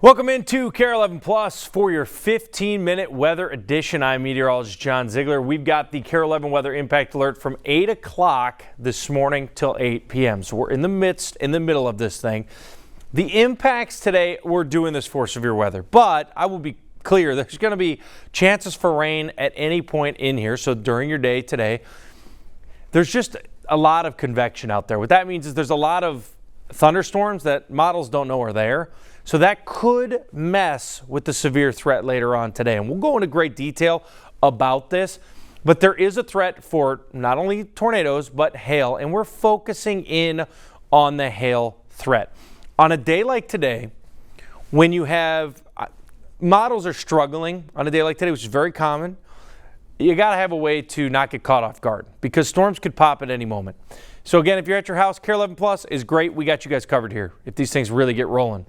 Welcome into KARE 11 Plus for your 15-minute weather edition. I'm meteorologist John Ziegler. We've got the KARE 11 weather impact alert from 8 o'clock this morning till 8 p.m. So we're in the middle of this thing. The impacts today, we're doing this for severe weather, but I will be clear, there's going to be chances for rain at any point in here. So during your day today, there's just a lot of convection out there. What that means is there's a lot of thunderstorms that models don't know are there. So that could mess with the severe threat later on today. And we'll go into great detail about this. But there is a threat for not only tornadoes, but hail. And we're focusing in on the hail threat. On a day like today, when you have models are struggling on a day like today, which is very common, you got to have a way to not get caught off guard because storms could pop at any moment. So again, if you're at your house, KARE 11 Plus is great. We got you guys covered here if these things really get rolling.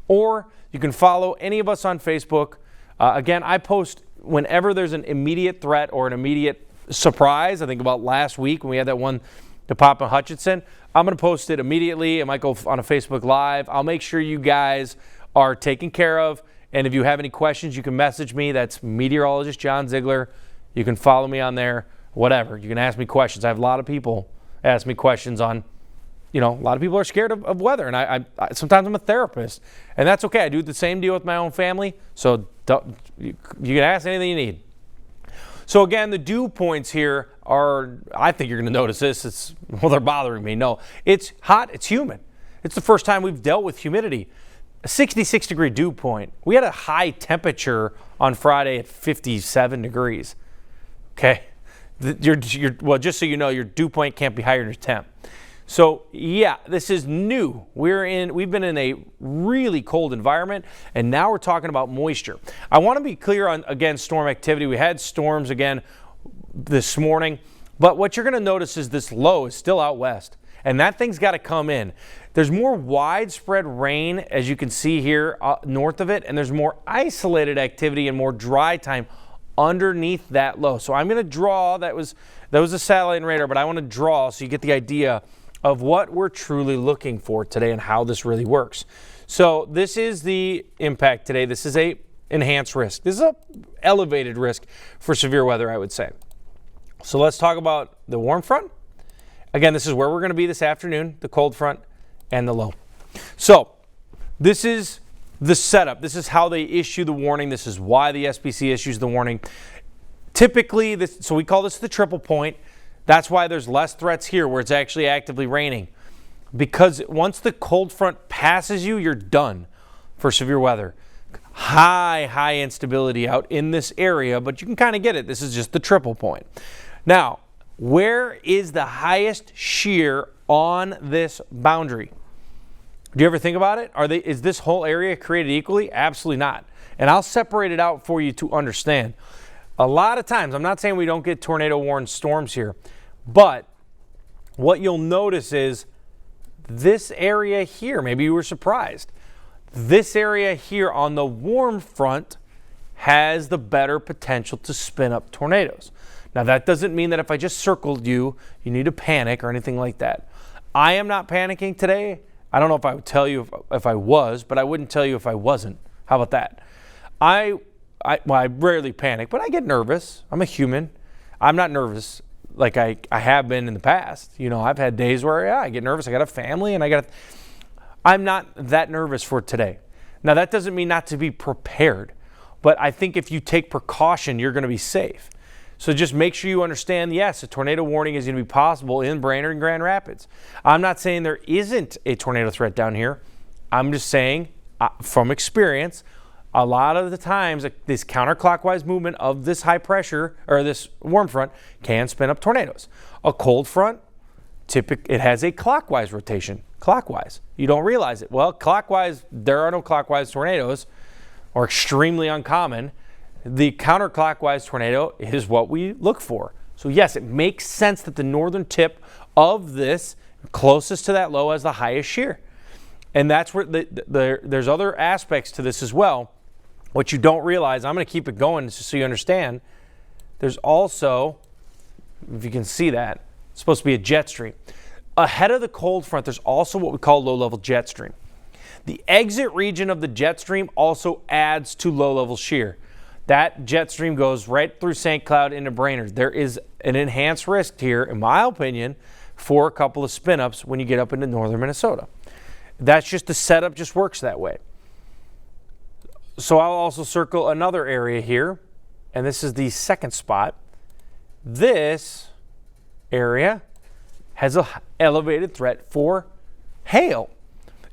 Or you can follow any of us on Facebook. Again, I post whenever there's an immediate threat or an immediate surprise. I think about last week when we had that one to pop in Hutchinson. I'm going to post it immediately. It might go on a Facebook Live. I'll make sure you guys are taken care of. And if you have any questions, you can message me. That's meteorologist John Ziegler. You can follow me on there, whatever. You can ask me questions. I have a lot of people ask me questions on, a lot of people are scared of weather, and I sometimes I'm a therapist, and that's okay. I do the same deal with my own family, so you can ask anything you need. So again, the dew points here are, I think you're going to notice this, they're bothering me. No, it's hot, it's humid. It's the first time we've dealt with humidity. A 66-degree dew point. We had a high temperature on Friday at 57 degrees. Okay? Well, just so you know, your dew point can't be higher than your temp. So yeah, this is new. We've been in a really cold environment, and now we're talking about moisture. I want to be clear on, again, storm activity. We had storms again this morning, but what you're going to notice is this low is still out west, and that thing's got to come in. There's more widespread rain, as you can see here north of it, and there's more isolated activity and more dry time underneath that low. So I'm going to draw, that was a satellite and radar, but I want to draw so you get the idea of what we're truly looking for today and how this really works. So this is the impact today. This is a enhanced risk. This is a elevated risk for severe weather, I would say. So let's talk about the warm front. Again, this is where we're going to be this afternoon, the cold front and the low. So this is the setup. This is how they issue the warning. This is why the SPC issues the warning. Typically, so we call this the triple point. That's why there's less threats here where it's actually actively raining. Because once the cold front passes you, you're done for severe weather. High instability out in this area, but you can kind of get it. This is just the triple point. Now, where is the highest shear on this boundary? Do you ever think about it? Is this whole area created equally? Absolutely not. And I'll separate it out for you to understand. A lot of times, I'm not saying we don't get tornado-warned storms here, but what you'll notice is this area here, maybe you were surprised, this area here on the warm front has the better potential to spin up tornadoes. Now, that doesn't mean that if I just circled you, you need to panic or anything like that. I am not panicking today. I don't know if I would tell you if I was, but I wouldn't tell you if I wasn't. How about that? I rarely panic, but I get nervous. I'm a human. I'm not nervous like I have been in the past. I've had days where, I get nervous. I got a family, and I'm not that nervous for today. Now, that doesn't mean not to be prepared, but I think if you take precaution, you're going to be safe. So just make sure you understand, yes, a tornado warning is going to be possible in Brainerd and Grand Rapids. I'm not saying there isn't a tornado threat down here. I'm just saying, from experience, a lot of the times, this counterclockwise movement of this high pressure or this warm front can spin up tornadoes. A cold front, it has a clockwise rotation. Clockwise. You don't realize it. Well, clockwise, there are no clockwise tornadoes, or extremely uncommon. The counterclockwise tornado is what we look for. So yes, it makes sense that the northern tip of this, closest to that low, has the highest shear. And that's where there's other aspects to this as well. What you don't realize, I'm going to keep it going just so you understand, there's also, if you can see that, it's supposed to be a jet stream. Ahead of the cold front, there's also what we call low-level jet stream. The exit region of the jet stream also adds to low-level shear. That jet stream goes right through St. Cloud into Brainerd. There is an enhanced risk here, in my opinion, for a couple of spin-ups when you get up into northern Minnesota. That's just the setup, just works that way. So I'll also circle another area here, and this is the second spot. This area has an elevated threat for hail.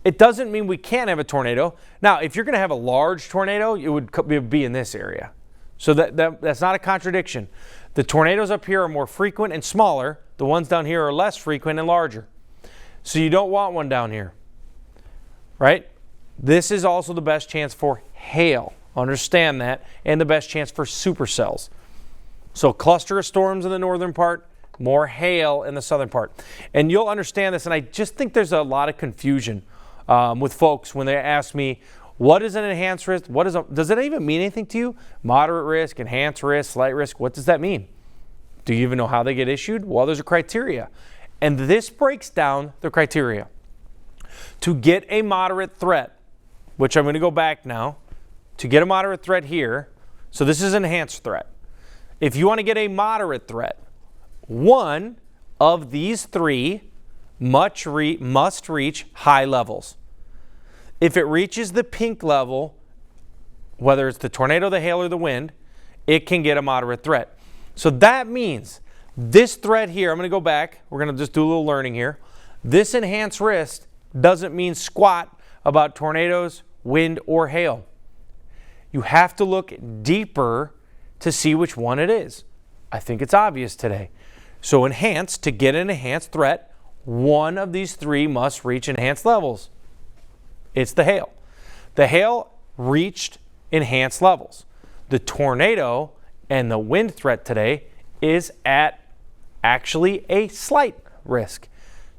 It doesn't mean we can't have a tornado. Now, if you're going to have a large tornado, it would be in this area. So that's not a contradiction. The tornadoes up here are more frequent and smaller. The ones down here are less frequent and larger. So you don't want one down here, right? This is also the best chance for hail. Understand that. And the best chance for supercells. So cluster of storms in the northern part, more hail in the southern part. And you'll understand this, and I just think there's a lot of confusion with folks when they ask me, what is an enhanced risk? Does it even mean anything to you? Moderate risk, enhanced risk, slight risk, what does that mean? Do you even know how they get issued? Well, there's a criteria. And this breaks down the criteria. To get a moderate threat, which I'm going to go back now, to get a moderate threat here, so this is an enhanced threat. If you want to get a moderate threat, one of these three must reach high levels. If it reaches the pink level, whether it's the tornado, the hail, or the wind, it can get a moderate threat. So that means this threat here, I'm going to go back. We're going to just do a little learning here. This enhanced risk doesn't mean squat about tornadoes, wind, or hail. You have to look deeper to see which one it is. I think it's obvious today. So enhanced, to get an enhanced threat, one of these three must reach enhanced levels. It's the hail. The hail reached enhanced levels. The tornado and the wind threat today is at actually a slight risk.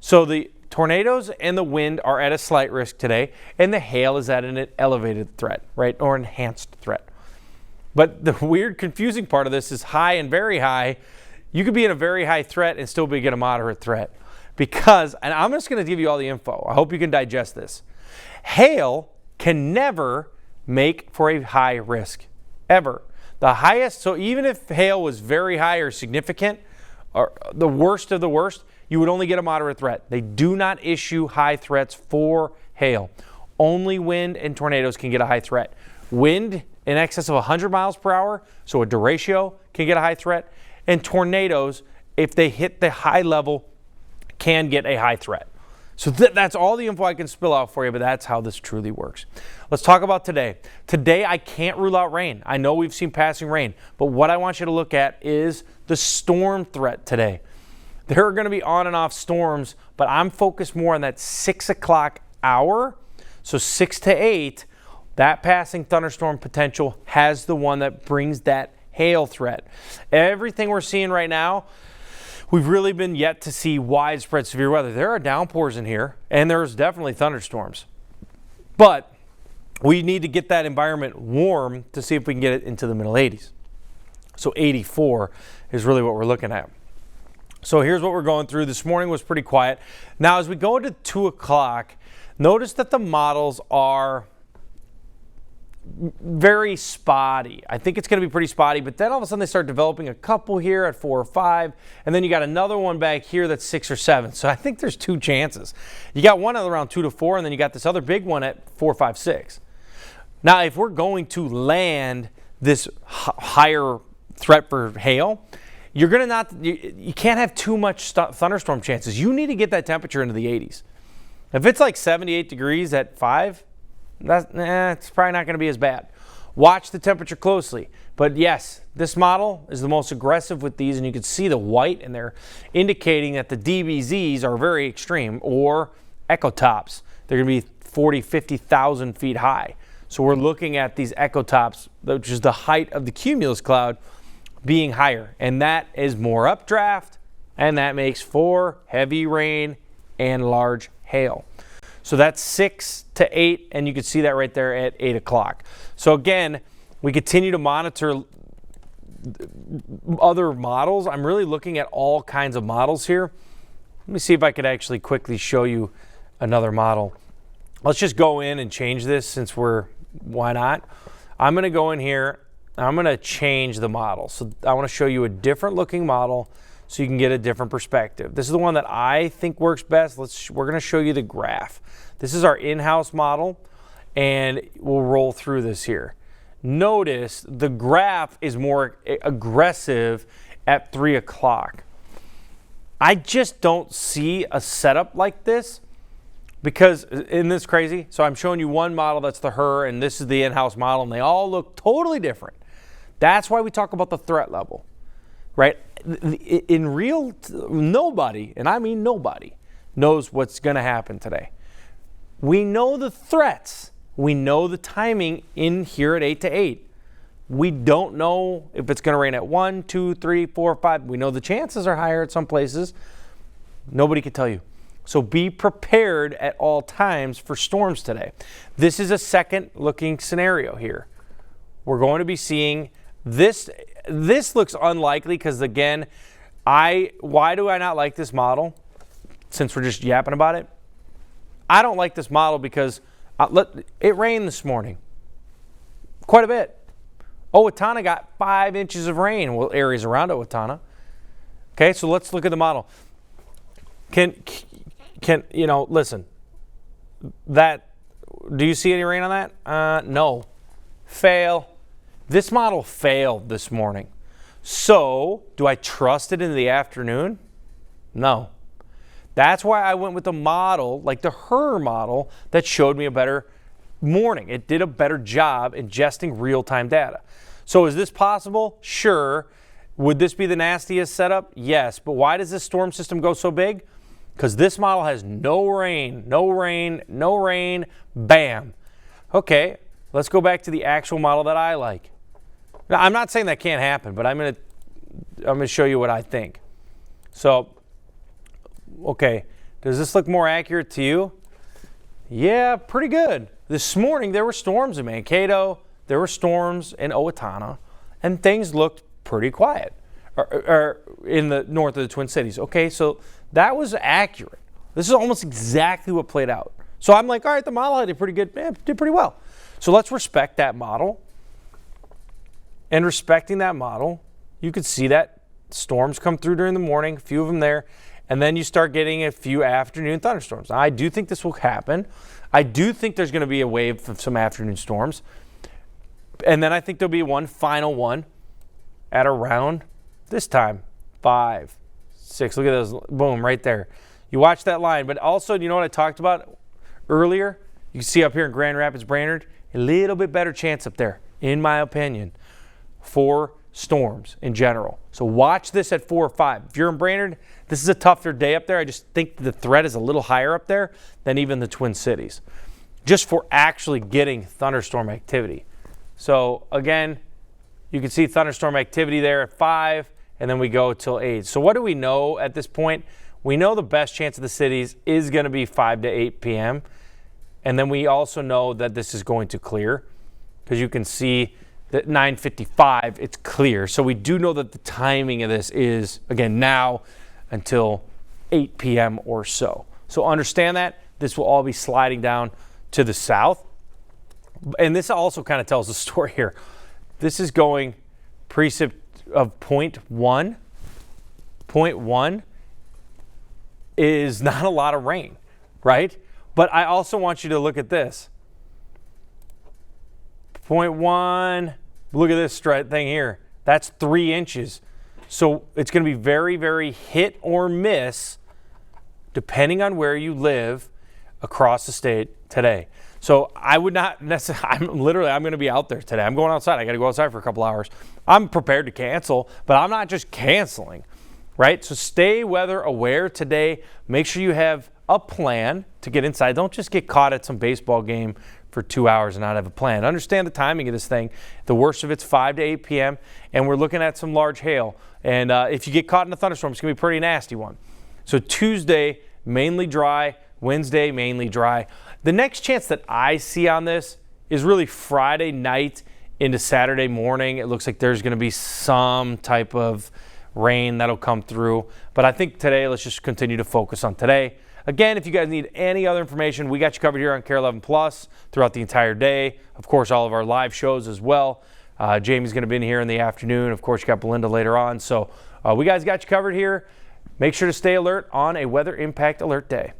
So the tornadoes and the wind are at a slight risk today, and the hail is at an elevated threat, right, or enhanced threat. But the weird, confusing part of this is high and very high. You could be in a very high threat and still be in a moderate threat. Because, and I'm just going to give you all the info. I hope you can digest this. Hail can never make for a high risk, ever. The highest, so even if hail was very high or significant, or the worst of the worst, you would only get a moderate threat. They do not issue high threats for hail. Only wind and tornadoes can get a high threat. Wind in excess of 100 miles per hour, so a derecho, can get a high threat. And tornadoes, if they hit the high level, can get a high threat. So that's all the info I can spill out for you, but that's how this truly works. Let's talk about today. Today, I can't rule out rain. I know we've seen passing rain, but what I want you to look at is the storm threat today. There are going to be on and off storms, but I'm focused more on that 6 o'clock hour. So 6 to 8, that passing thunderstorm potential has the one that brings that hail threat. Everything we're seeing right now, we've really been yet to see widespread severe weather. There are downpours in here, and there's definitely thunderstorms. But we need to get that environment warm to see if we can get it into the middle 80s. So 84 is really what we're looking at. So here's what we're going through. This morning was pretty quiet. Now, as we go into 2 o'clock, notice that the models are very spotty. I think it's going to be pretty spotty, but then all of a sudden they start developing a couple here at 4 or 5, and then you got another one back here that's 6 or 7. So I think there's 2 chances. You got one at around 2 to 4, and then you got this other big one at 4, 5, 6. Now, if we're going to land this higher threat for hail, you're going to you can't have too much thunderstorm chances. You need to get that temperature into the 80s. If it's like 78 degrees at 5, it's probably not going to be as bad. Watch the temperature closely. But yes, this model is the most aggressive with these, and you can see the white, and they're indicating that the DBZs are very extreme, or echotops. They're going to be 40, 50,000 feet high. So we're looking at these echotops, which is the height of the cumulus cloud, being higher. And that is more updraft, and that makes for heavy rain and large hail. So that's 6 to 8, and you can see that right there at 8 o'clock. So again, we continue to monitor other models. I'm really looking at all kinds of models here. Let me see if I could actually quickly show you another model. let's just go in and change this since why not? I'm going to go in here. I'm going to change the model. So I want to show you a different looking model so you can get a different perspective. This is the one that I think works best. We're going to show you the graph. This is our in-house model, and we'll roll through this here. Notice the graph is more aggressive at 3 o'clock. I just don't see a setup like this because, isn't this crazy? So I'm showing you one model that's the HRRR, and this is the in-house model, and they all look totally different. That's why we talk about the threat level, right? In real, nobody, and I mean nobody, knows what's going to happen today. We know the threats. We know the timing in here at 8 to 8. We don't know if it's going to rain at 1, 2, 3, 4, 5. We know the chances are higher at some places. Nobody can tell you. So be prepared at all times for storms today. This is a second looking scenario here. We're going to be seeing this. This looks unlikely because, again, why do I not like this model? Since we're just yapping about it. I don't like this model because it rained this morning. Quite a bit. Owatonna got 5 inches of rain. Well, areas around Owatonna. Okay, so let's look at the model. Can listen. Do you see any rain on that? No. Fail. This model failed this morning. So, do I trust it in the afternoon? No. That's why I went with the model, like the HRRR model, that showed me a better morning. It did a better job ingesting real-time data. So is this possible? Sure. Would this be the nastiest setup? Yes. But why does this storm system go so big? Because this model has no rain, bam. Okay, let's go back to the actual model that I like. Now, I'm not saying that can't happen, but I'm gonna show you what I think. So, okay, does this look more accurate to you? Yeah, pretty good. This morning there were storms in Mankato, there were storms in Owatonna, and things looked pretty quiet or in the north of the Twin Cities. Okay, so that was accurate. This is almost exactly what played out. So I'm like, all right, the model did pretty good, did pretty well. So let's respect that model. And respecting that model, you could see that storms come through during the morning, a few of them there, and then you start getting a few afternoon thunderstorms. Now, I do think this will happen. I do think there's going to be a wave of some afternoon storms. And then I think there'll be one final one at around this time, 5, 6. Look at those, boom, right there. You watch that line. But also, you know what I talked about earlier? You can see up here in Grand Rapids, Brainerd, a little bit better chance up there, in my opinion, for storms in general. So watch this at 4 or 5. If you're in Brainerd, this is a tougher day up there. I just think the threat is a little higher up there than even the Twin Cities, just for actually getting thunderstorm activity. So again, you can see thunderstorm activity there at 5, and then we go till 8. So what do we know at this point? We know the best chance of the cities is going to be 5 to 8 p.m. And then we also know that this is going to clear, because you can see that 9:55, it's clear. So we do know that the timing of this is, again, now until 8 p.m. or so. So understand that. This will all be sliding down to the south. And this also kind of tells the story here. This is going precip of 0.1. 0.1 is not a lot of rain, right? But I also want you to look at this. 0.1, look at this thing here. That's 3 inches. So it's going to be very, very hit or miss depending on where you live across the state today. So I would not necessarily, I'm going to be out there today. I'm going outside. I got to go outside for a couple hours. I'm prepared to cancel, but I'm not just canceling, right? So stay weather aware today. Make sure you have a plan to get inside. Don't just get caught at some baseball game for 2 hours and not have a plan. Understand the timing of this thing. The worst of it's 5 to 8 p.m., and we're looking at some large hail. And if you get caught in a thunderstorm, it's going to be a pretty nasty one. So Tuesday, mainly dry. Wednesday, mainly dry. The next chance that I see on this is really Friday night into Saturday morning. It looks like there's going to be some type of rain that'll come through. But I think today, let's just continue to focus on today. Again, if you guys need any other information, we got you covered here on KARE 11 Plus throughout the entire day. Of course, all of our live shows as well. Jamie's going to be in here in the afternoon. Of course, you got Belinda later on. So we guys got you covered here. Make sure to stay alert on a weather impact alert day.